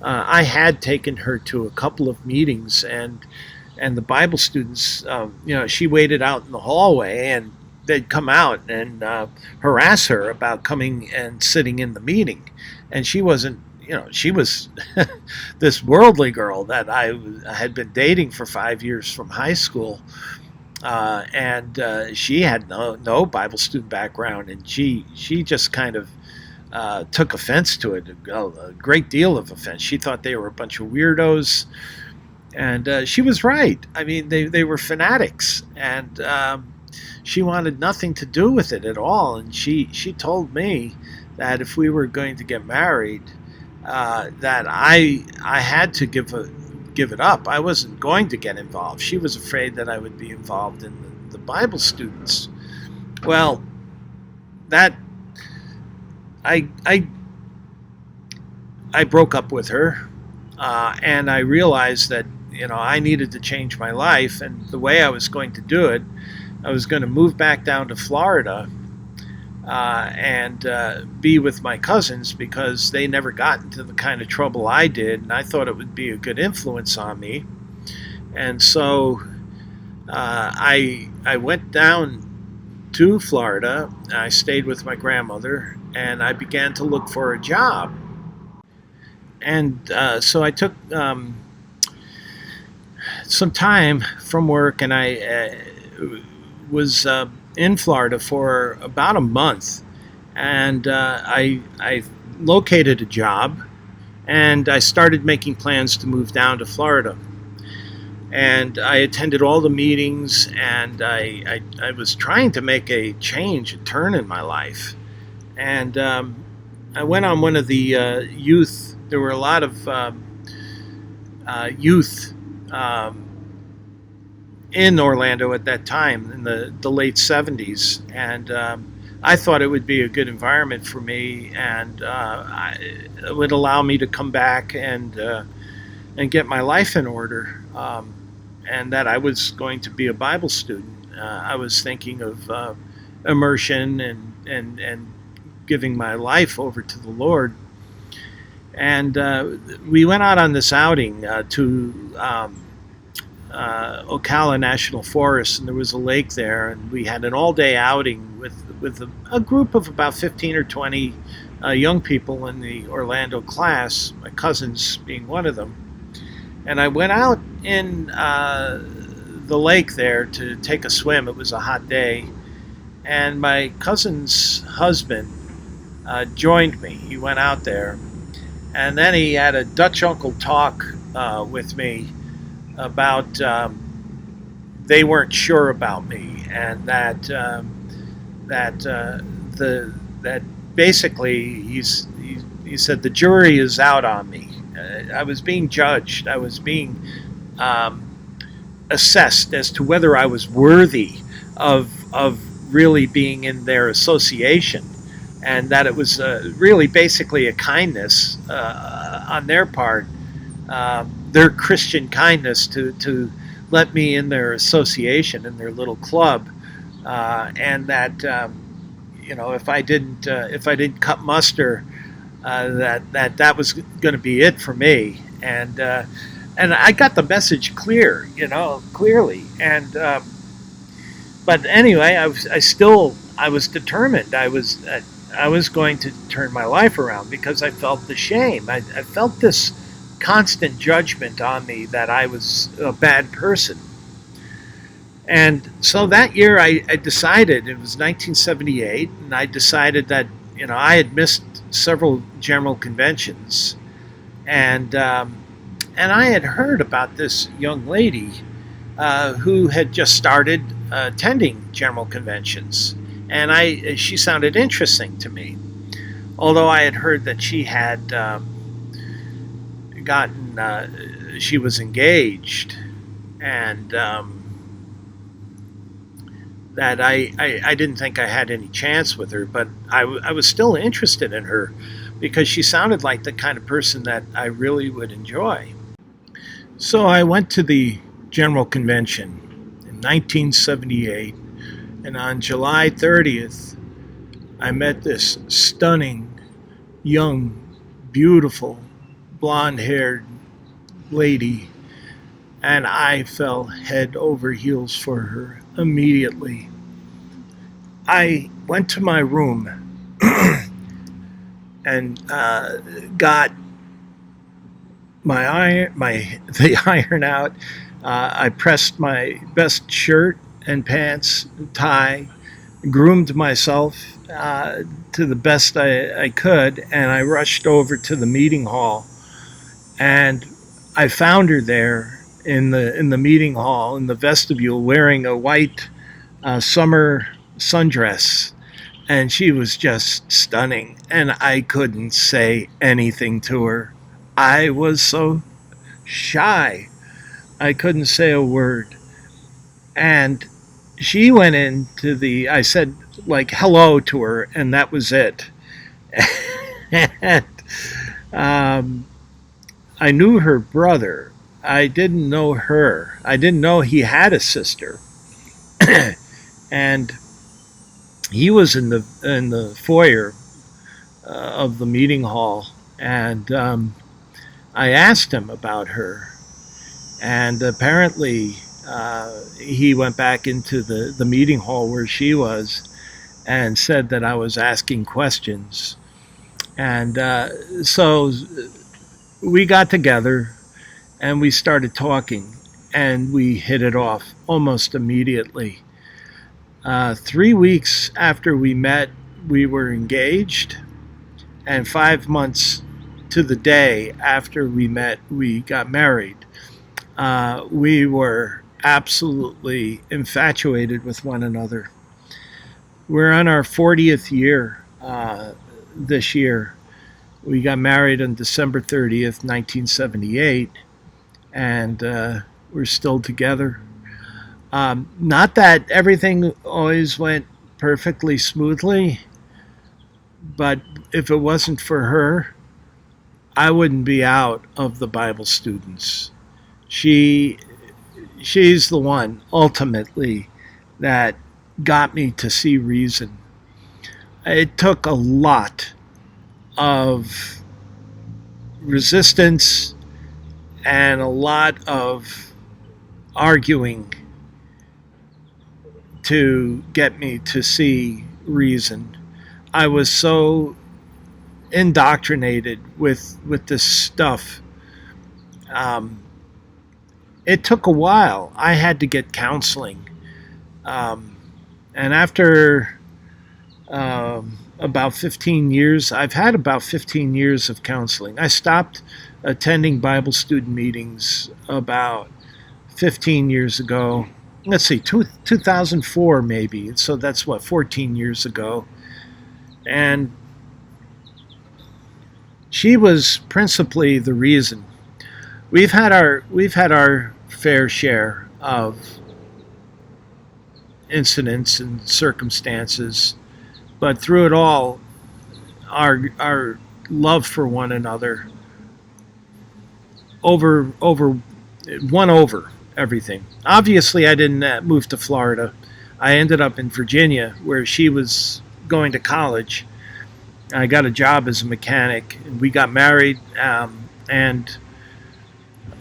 I had taken her to a couple of meetings, and the Bible students, she waited out in the hallway, and they'd come out and harass her about coming and sitting in the meeting. And she wasn't, she was this worldly girl that I had been dating for 5 years from high school. And she had no Bible student background, and she just kind of took offense to it, a great deal of offense. She thought they were a bunch of weirdos, and she was right. I mean, they were fanatics, and she wanted nothing to do with it at all. And she told me that if we were going to get married, that I had to give it up. I wasn't going to get involved. She was afraid that I would be involved in the Bible students. Well, that I broke up with her, and I realized that I needed to change my life, and the way I was going to do it, I was going to move back down to Florida and be with my cousins, because they never got into the kind of trouble I did, and I thought it would be a good influence on me. And so I went down to Florida. I stayed with my grandmother, and I began to look for a job. And so I took some time from work, and I was in Florida for about a month, and I located a job, and I started making plans to move down to Florida. And I attended all the meetings, and I was trying to make a change, a turn in my life. And I went on one of the youth. There were a lot of youth in Orlando at that time, in the late 70s, and I thought it would be a good environment for me, and it would allow me to come back and get my life in order, and that I was going to be a Bible student. I was thinking of immersion and giving my life over to the Lord. And we went out on this outing to Ocala National Forest, and there was a lake there, and we had an all-day outing with a group of about 15 or 20 young people in the Orlando class, my cousins being one of them. And I went out in the lake there to take a swim. It was a hot day, and my cousin's husband joined me. He went out there, and then he had a Dutch uncle talk with me about they weren't sure about me, and that basically he said the jury is out on me. I was being judged. I was being assessed as to whether I was worthy of really being in their association, and that it was really basically a kindness on their part, their Christian kindness to let me in their association, in their little club, and that if I didn't cut muster, that was going to be it for me. And I got the message clearly. And but anyway, I was determined. I was going to turn my life around, because I felt the shame. I felt this constant judgment on me that I was a bad person. And so that year I decided, it was 1978, and I decided that I had missed several general conventions, and I had heard about this young lady who had just started attending general conventions, and she sounded interesting to me, although I had heard that she had she was engaged, and that I didn't think I had any chance with her, but I was still interested in her, because she sounded like the kind of person that I really would enjoy. So I went to the General Convention in 1978, and on July 30th, I met this stunning, young, beautiful, blonde-haired lady, and I fell head over heels for her immediately. I went to my room and got the iron out. I pressed my best shirt and pants, tie, groomed myself to the best I could, and I rushed over to the meeting hall, and I found her there in the meeting hall, in the vestibule, wearing a white summer sundress, And she was just stunning, and I couldn't say anything to her. I was so shy. I couldn't say a word. And she went into I said like hello to her, and that was it. And um, I knew her brother. I didn't know her. I didn't know he had a sister. And he was in the foyer of the meeting hall, and I asked him about her, and apparently he went back into the meeting hall where she was and said that I was asking questions. And so we got together and we started talking, and we hit it off almost immediately. 3 weeks after we met, we were engaged, and 5 months to the day after we met, we got married. We were absolutely infatuated with one another. We're on our 40th year this year. We got married on December 30th, 1978, and we're still together. Not that everything always went perfectly smoothly, but if it wasn't for her, I wouldn't be out of the Bible students. She's the one ultimately that got me to see reason. It took a lot of resistance and a lot of arguing to get me to see reason. I was so indoctrinated with this stuff. It took a while. I had to get counseling, and after about 15 years, I've had about 15 years of counseling. I stopped attending Bible student meetings about 15 years ago. Let's see, 2004 maybe. So that's what, 14 years ago. And she was principally the reason. We've had our fair share of incidents and circumstances, but through it all, our love for one another won over everything. Obviously, I didn't move to Florida. I ended up in Virginia, where she was going to college. I got a job as a mechanic. We got married, and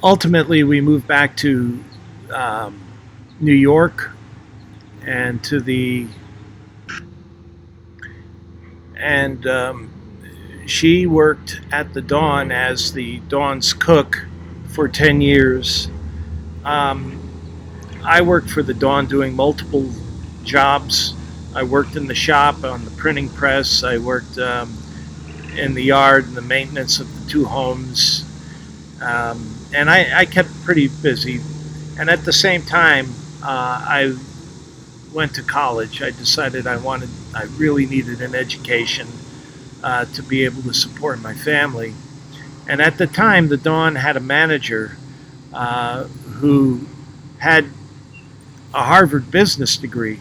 ultimately we moved back to New York, and she worked at the Dawn as the Dawn's cook for 10 years. I worked for the Dawn doing multiple jobs. I worked in the shop on the printing press. I worked in the yard and the maintenance of the two homes. And I kept pretty busy. And at the same time, I went to college. I decided I really needed an education to be able to support my family. And at the time, the Dawn had a manager who had a Harvard business degree,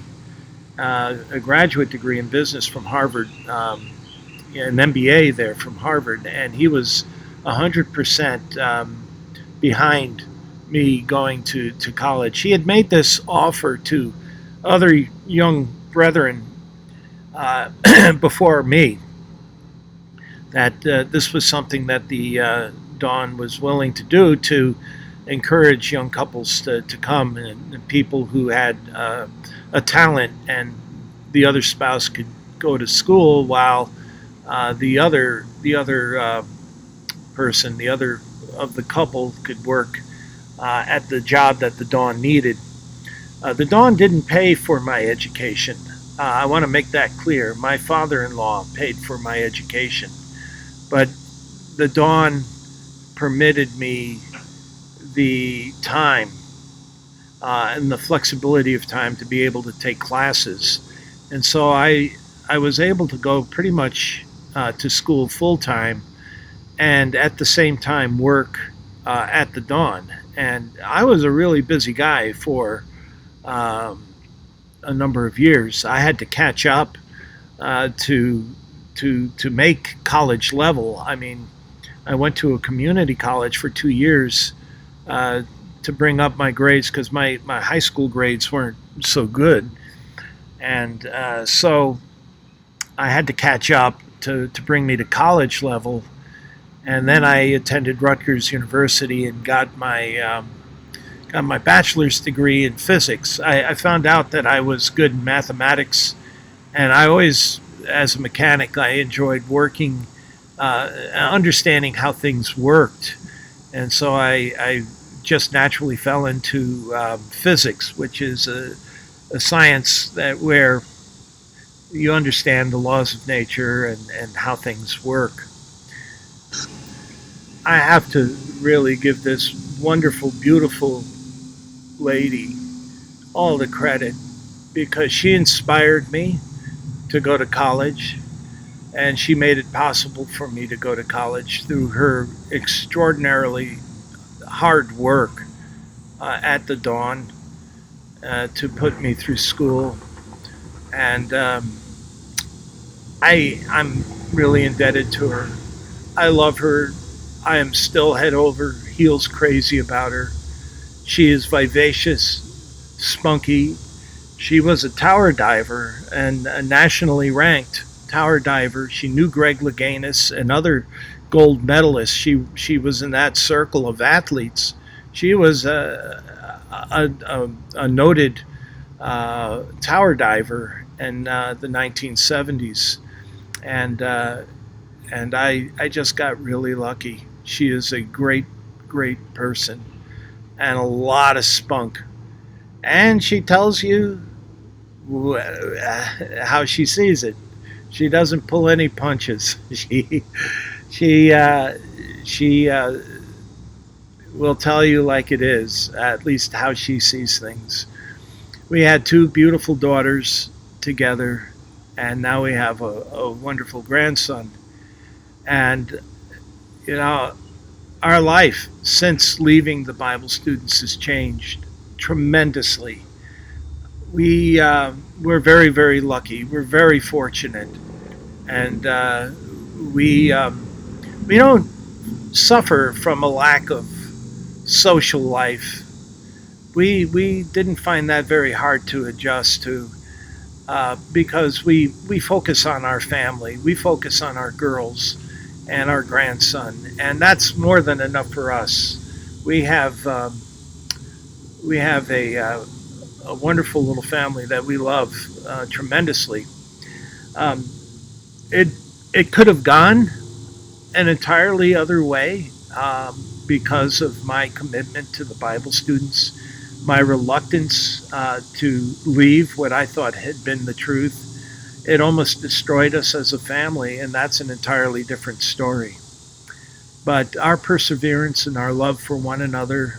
a graduate degree in business from Harvard, an MBA there from Harvard, and he was 100% behind me going to college. He had made this offer to other young brethren before me, that this was something that the Dawn was willing to do to encourage young couples to come, and people who had a talent, and the other spouse could go to school while the other person, the other of the couple, could work at the job that the Dawn needed. The Dawn didn't pay for my education. I want to make that clear. My father-in-law paid for my education, but the Dawn permitted me the time and the flexibility of time to be able to take classes. And so I I was able to go pretty much to school full time and at the same time work at the Dawn. And I was a really busy guy for um, a number of years. I had to catch up to make college level. I mean, I went to a community college for 2 years uh, to bring up my grades because my high school grades weren't so good, and so I had to catch up to bring me to college level. And then I attended Rutgers University and got my bachelor's degree in physics. I found out that I was good in mathematics, and I always, as a mechanic, I enjoyed working, understanding how things worked, and so I just naturally fell into physics, which is a science that where you understand the laws of nature and how things work. I have to really give this wonderful, beautiful lady all the credit because she inspired me to go to college and she made it possible for me to go to college through her extraordinarily hard work at the Dawn to put me through school. And I'm really indebted to her. I love her. I am still head over heels crazy about her. She is vivacious, spunky. She was a tower diver and a nationally ranked tower diver. She knew Greg Louganis and other gold medalists. She was in that circle of athletes. She was a noted tower diver in the 1970s, and I just got really lucky. She is a great, great person and a lot of spunk. And she tells you how she sees it. She doesn't pull any punches. She she will tell you like it is, at least how she sees things. We had two beautiful daughters together, and now we have a wonderful grandson. And you know, our life since leaving the Bible Students has changed tremendously. We're very, very lucky. We're very fortunate, and we don't suffer from a lack of social life. We didn't find that very hard to adjust to because we focus on our family. We focus on our girls and our grandson, and that's more than enough for us. We have a wonderful little family that we love tremendously. Um, it it could have gone an entirely other way because of my commitment to the Bible students, my reluctance to leave what I thought had been the truth. It almost destroyed us as a family, and that's an entirely different story. But our perseverance and our love for one another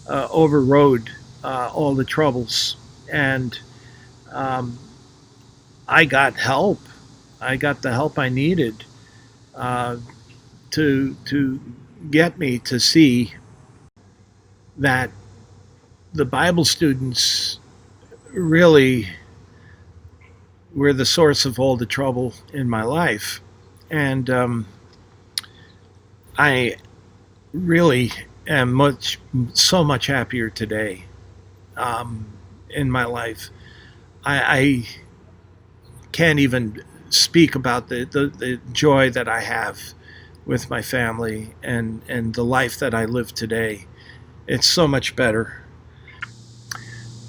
overrode all the troubles. And um, I got help. I got the help I needed uh, to get me to see that the Bible students really were the source of all the trouble in my life. And I really am so much happier today in my life. I can't even speak about the joy that I have with my family and the life that I live today. It's so much better.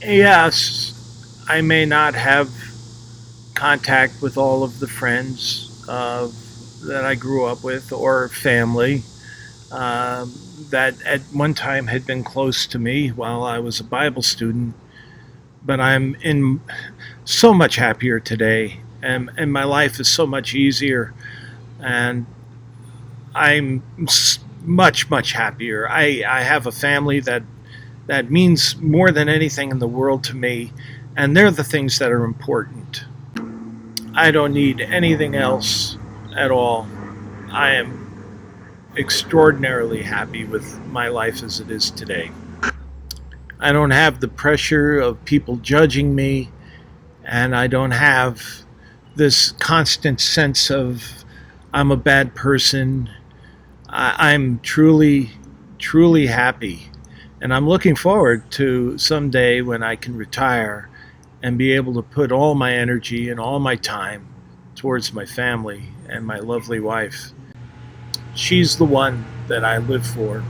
Yes, I may not have contact with all of the friends that I grew up with or family that at one time had been close to me while I was a Bible student, but I'm in so much happier today, and my life is so much easier, and I'm much, much happier. I have a family that means more than anything in the world to me, and they're the things that are important. I don't need anything else at all. I am extraordinarily happy with my life as it is today. I don't have the pressure of people judging me, and I don't have this constant sense of I'm a bad person. I'm truly, truly happy. And I'm looking forward to someday when I can retire and be able to put all my energy and all my time towards my family and my lovely wife. She's the one that I live for.